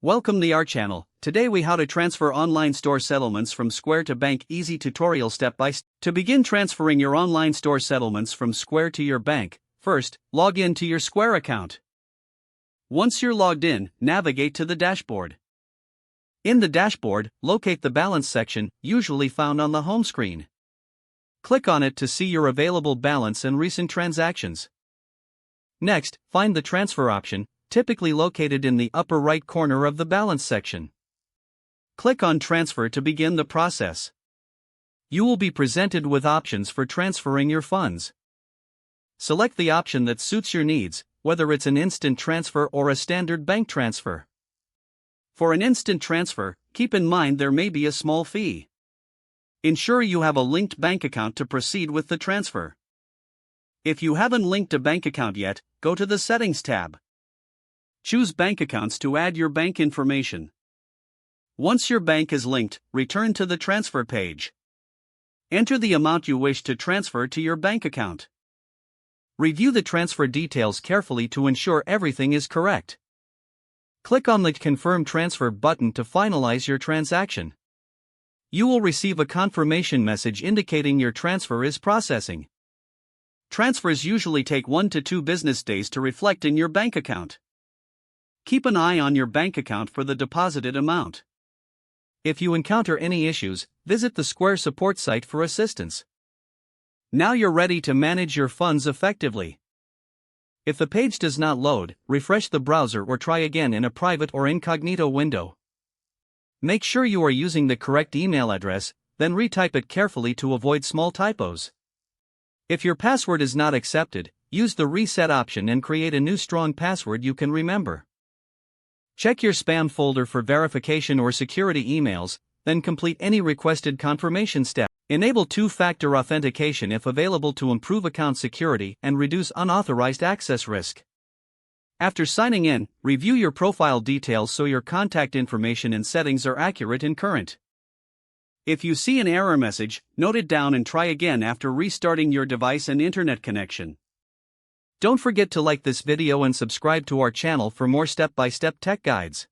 Welcome to our channel. Today we how to transfer online store settlements from Square to bank. Easy tutorial step by step. To begin transferring your online store settlements from Square to your bank, first, log in to your Square account. Once you're logged in, navigate to the dashboard. In the dashboard, locate the balance section, usually found on the home screen. Click on it to see your available balance and recent transactions. Next, find the transfer option, typically located in the upper right corner of the balance section. Click on Transfer to begin the process. You will be presented with options for transferring your funds. Select the option that suits your needs, whether it's an instant transfer or a standard bank transfer. For an instant transfer, keep in mind there may be a small fee. Ensure you have a linked bank account to proceed with the transfer. If you haven't linked a bank account yet, go to the Settings tab. Choose Bank Accounts to add your bank information. Once your bank is linked, return to the transfer page. Enter the amount you wish to transfer to your bank account. Review the transfer details carefully to ensure everything is correct. Click on the Confirm Transfer button to finalize your transaction. You will receive a confirmation message indicating your transfer is processing. Transfers usually take 1 to 2 business days to reflect in your bank account. Keep an eye on your bank account for the deposited amount. If you encounter any issues, visit the Square support site for assistance. Now you're ready to manage your funds effectively. If the page does not load, refresh the browser or try again in a private or incognito window. Make sure you are using the correct email address, then retype it carefully to avoid small typos. If your password is not accepted, use the reset option and create a new strong password you can remember. Check your spam folder for verification or security emails, then complete any requested confirmation step. Enable two-factor authentication if available to improve account security and reduce unauthorized access risk. After signing in, review your profile details so your contact information and settings are accurate and current. If you see an error message, note it down and try again after restarting your device and internet connection. Don't forget to like this video and subscribe to our channel for more step-by-step tech guides.